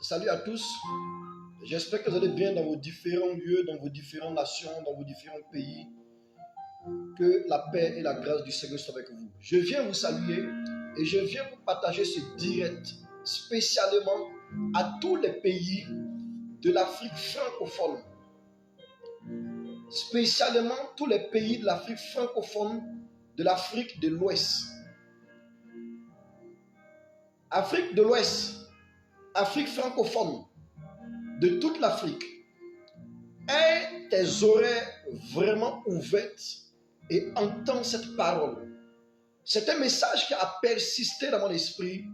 Salut à tous. J'espère que vous allez bien dans vos différents lieux, dans vos différentes nations, dans vos différents pays. Que la paix et la grâce du Seigneur soient avec vous. Je viens vous saluer et je viens vous partager ce direct spécialement à tous les pays de l'Afrique francophone. Spécialement tous les pays de l'Afrique francophone, de l'Afrique de l'Ouest. Afrique de l'Ouest, Afrique francophone, de toute l'Afrique. Aie tes oreilles vraiment ouvertes et entends cette parole. C'est un message qui a persisté dans mon esprit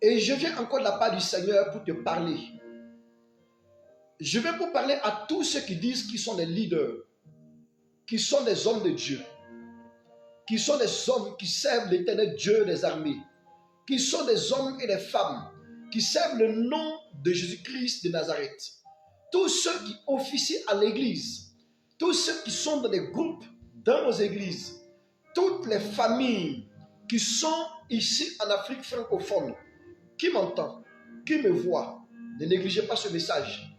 et je viens encore de la part du Seigneur pour te parler. Je vais vous parler à tous ceux qui disent qu'ils sont des leaders, qui sont des hommes de Dieu, qui sont des hommes qui servent l'éternel Dieu des armées, qui sont des hommes et des femmes qui servent le nom de Jésus-Christ de Nazareth. Tous ceux qui officient à l'église, tous ceux qui sont dans des groupes dans nos églises, toutes les familles qui sont ici en Afrique francophone, qui m'entend, qui me voit, ne négligez pas ce message.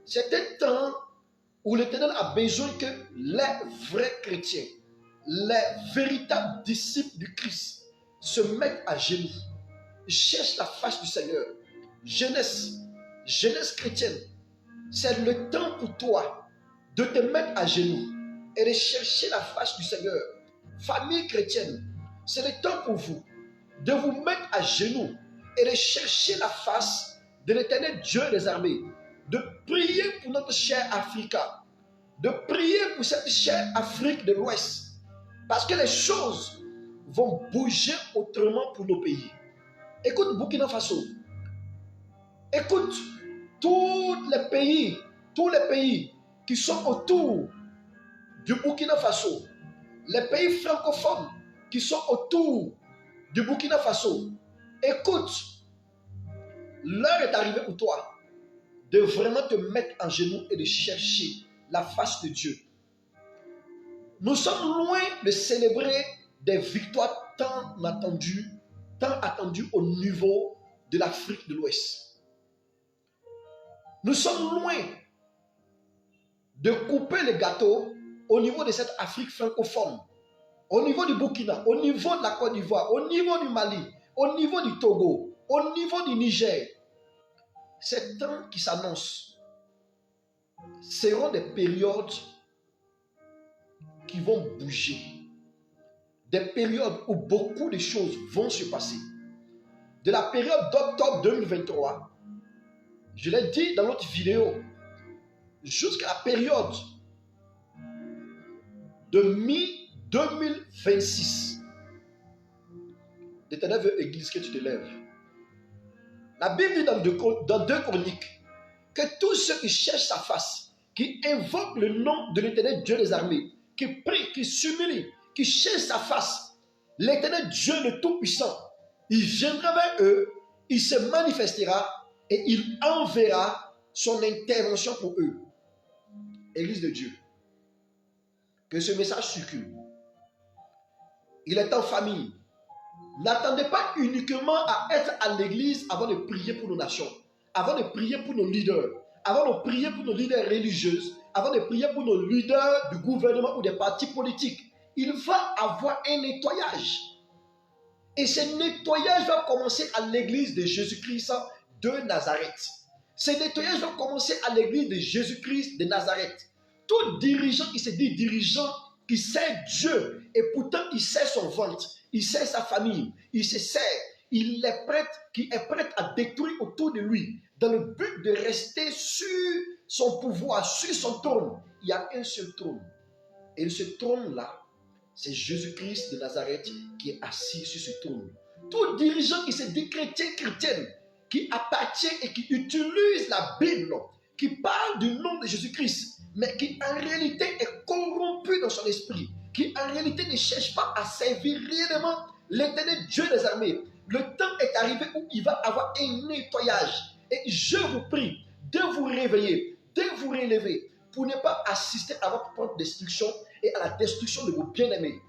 C'est un temps où l'Éternel a besoin que les vrais chrétiens, les véritables disciples du Christ se mettent à genoux, cherchent la face du Seigneur. Jeunesse chrétienne, c'est le temps pour toi de te mettre à genoux et de chercher la face du Seigneur. Famille chrétienne, c'est le temps pour vous de vous mettre à genoux et de chercher la face de l'Éternel Dieu des armées, de prier pour notre chère Afrique, de prier pour cette chère Afrique de l'Ouest, parce que les choses vont bouger autrement pour nos pays. Écoute Burkina Faso, écoute tous les pays qui sont autour du Burkina Faso, les pays francophones qui sont autour du Burkina Faso, écoute, l'heure est arrivée pour toi de vraiment te mettre en genoux et de chercher la face de Dieu. Nous sommes loin de célébrer des victoires tant attendues au niveau de l'Afrique de l'Ouest. Nous sommes loin de couper le gâteau au niveau de cette Afrique francophone, au niveau du Burkina, au niveau de la Côte d'Ivoire, au niveau du Mali, au niveau du Togo, au niveau du Niger. Ces temps qui s'annoncent seront des périodes qui vont bouger, des périodes où beaucoup de choses vont se passer. De la période d'octobre 2023, je l'ai dit dans l'autre vidéo, jusqu'à la période de mi-2026, l'Éternel veut, Église, que tu te lèves. La Bible dit dans 2 Chroniques que tous ceux qui cherchent sa face, qui invoquent le nom de l'Éternel Dieu des armées, qui prient, qui s'humilient, qui cherchent sa face, l'Éternel Dieu le Tout-Puissant, il viendra vers eux, il se manifestera et il enverra son intervention pour eux. Église de Dieu, que ce message circule. Il est en famille. N'attendez pas uniquement à être à l'église avant de prier pour nos nations, avant de prier pour nos leaders, avant de prier pour nos leaders religieuses, avant de prier pour nos leaders du gouvernement ou des partis politiques. Il va avoir un nettoyage. Et ce nettoyage va commencer à l'église de Jésus-Christ de Nazareth. Ce nettoyage va commencer à l'église de Jésus-Christ de Nazareth. Tout dirigeant qui se dit dirigeant, qui sert Dieu, et pourtant il sert son ventre, il sert sa famille, il se sert, il est prêt, qui est prêt à détruire autour de lui, dans le but de rester sur son pouvoir, sur son trône. Il y a un seul trône. Et ce trône-là, c'est Jésus-Christ de Nazareth qui est assis sur ce trône. Tout dirigeant qui se dit chrétien, chrétienne, qui appartient et qui utilise la Bible, qui parle du nom de Jésus-Christ, mais qui en réalité est corrompu dans son esprit, qui en réalité ne cherche pas à servir réellement l'Éternel Dieu des armées. Le temps est arrivé où il va avoir un nettoyage. Et je vous prie de vous réveiller, de vous relever, pour ne pas assister à votre propre destruction et à la destruction de vos bien-aimés.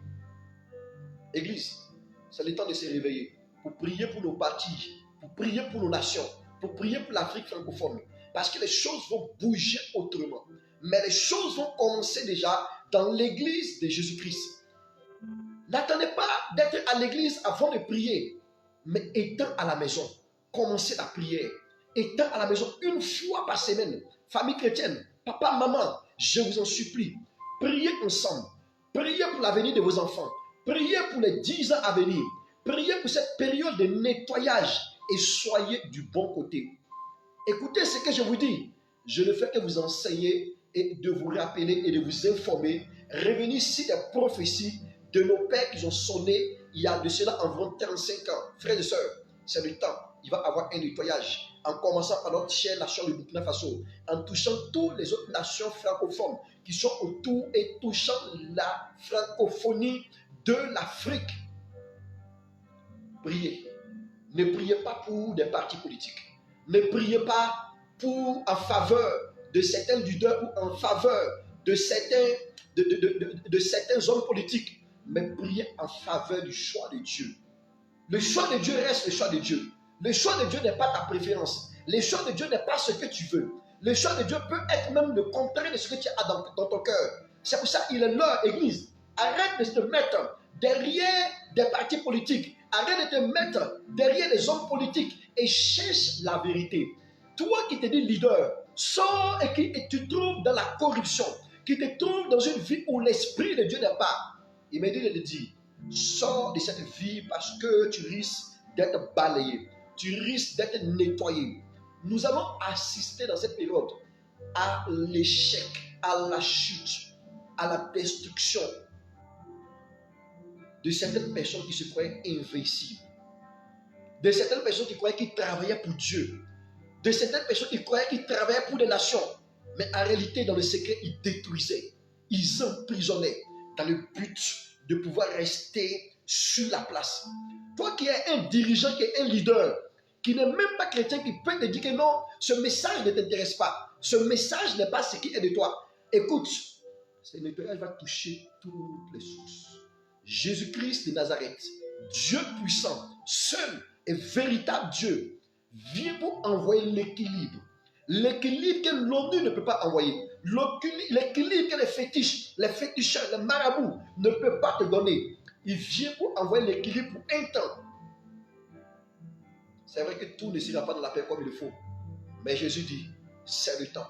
Église, c'est le temps de se réveiller, pour prier pour nos partis, pour prier pour nos nations, pour prier pour l'Afrique francophone. Parce que les choses vont bouger autrement. Mais les choses vont commencer déjà dans l'église de Jésus-Christ. N'attendez pas d'être à l'église avant de prier, mais étant à la maison, commencez la prière. Étant à la maison une fois par semaine, famille chrétienne, papa, maman, je vous en supplie, priez ensemble. Priez pour l'avenir de vos enfants. Priez pour les 10 ans à venir. Priez pour cette période de nettoyage et soyez du bon côté. Écoutez ce que je vous dis. Je ne fais que vous enseigner et de vous rappeler et de vous informer. Revenez ici des prophéties de nos pères qui ont sonné il y a de cela environ 35 ans. Frères et sœurs, c'est le temps. Il va y avoir un nettoyage. En commençant par notre chère nation du Burkina Faso, en touchant toutes les autres nations francophones qui sont autour et touchant la francophonie de l'Afrique. Priez. Ne priez pas pour des partis politiques. Ne priez pas en faveur de certains leaders ou en faveur de certains hommes politiques, mais priez en faveur du choix de Dieu. Le choix de Dieu reste le choix de Dieu. Le choix de Dieu n'est pas ta préférence. Le choix de Dieu n'est pas ce que tu veux. Le choix de Dieu peut être même le contraire de ce que tu as dans ton cœur. C'est pour ça qu'il est l'heure, Église. Arrête de te mettre derrière des partis politiques. Arrête de te mettre derrière les hommes politiques et cherche la vérité. Toi qui te dis leader, sors et tu te trouves dans la corruption, qui te trouves dans une vie où l'Esprit de Dieu n'est pas. Il m'a dit de te dire, sors de cette vie parce que tu risques d'être balayé. Tu risques d'être nettoyé. Nous allons assister dans cette période à l'échec, à la chute, à la destruction de certaines personnes qui se croyaient invincibles, de certaines personnes qui croyaient qu'ils travaillaient pour Dieu, de certaines personnes qui croyaient qu'ils travaillaient pour des nations, mais en réalité, dans le secret, ils détruisaient, ils emprisonnaient dans le but de pouvoir rester sur la place. Toi qui es un dirigeant, qui es un leader, qui n'est même pas chrétien, qui peut te dire que non, ce message ne t'intéresse pas, ce message n'est pas ce qui est de toi. Écoute, ce nettoyage va toucher toutes les sources. Jésus-Christ de Nazareth, Dieu puissant, seul et véritable Dieu, vient pour envoyer l'équilibre. L'équilibre que l'ONU ne peut pas envoyer. L'équilibre que les féticheurs, les marabouts ne peuvent pas te donner. Il vient pour envoyer l'équilibre pour un temps. C'est vrai que tout ne sera pas dans la paix comme il faut. Mais Jésus dit, c'est le temps.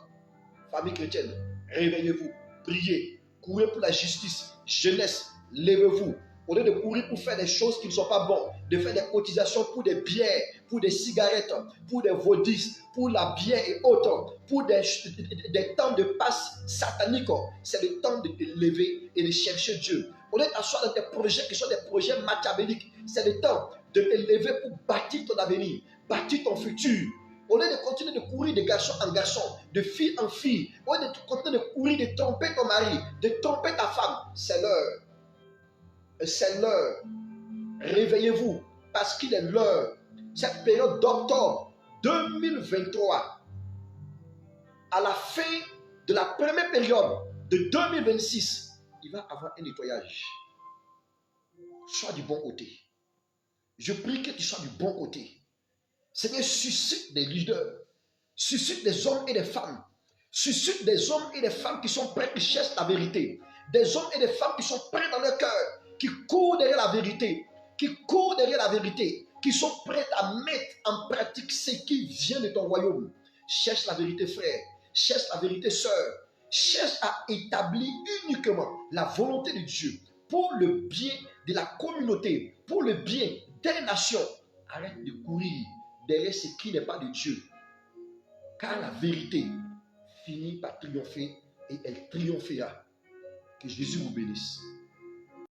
Famille chrétienne, réveillez-vous, priez, courez pour la justice. Jeunesse, lèvez-vous. Au lieu de courir pour faire des choses qui ne sont pas bonnes, de faire des cotisations pour des bières, pour des cigarettes, pour des vaudis, pour la bière et autres, pour des temps de passe sataniques, c'est le temps de te lever et de chercher Dieu. Au lieu d'asseoir dans des projets qui sont des projets machiavéliques, c'est le temps de te lever pour bâtir ton avenir, bâtir ton futur. Au lieu de continuer de courir de garçon en garçon, de fille en fille, au lieu de continuer de courir, de tromper ton mari, de tromper ta femme, c'est l'heure. C'est l'heure. Réveillez-vous parce qu'il est l'heure. Cette période d'octobre 2023, à la fin de la première période de 2026, il va y avoir un nettoyage. Sois du bon côté. Je prie que tu sois du bon côté. Seigneur, suscite des leaders, suscite des hommes et des femmes, suscite des hommes et des femmes qui sont prêts, qui cherchent la vérité, des hommes et des femmes qui sont prêts dans leur cœur, qui courent derrière la vérité, qui sont prêts à mettre en pratique ce qui vient de ton royaume. Cherche la vérité, frère, cherche la vérité, sœur, cherche à établir uniquement la volonté de Dieu pour le bien de la communauté, pour le bien des nations. Arrête de courir derrière ce qui n'est pas de Dieu. Car la vérité finit par triompher et elle triomphera. Que Jésus vous bénisse.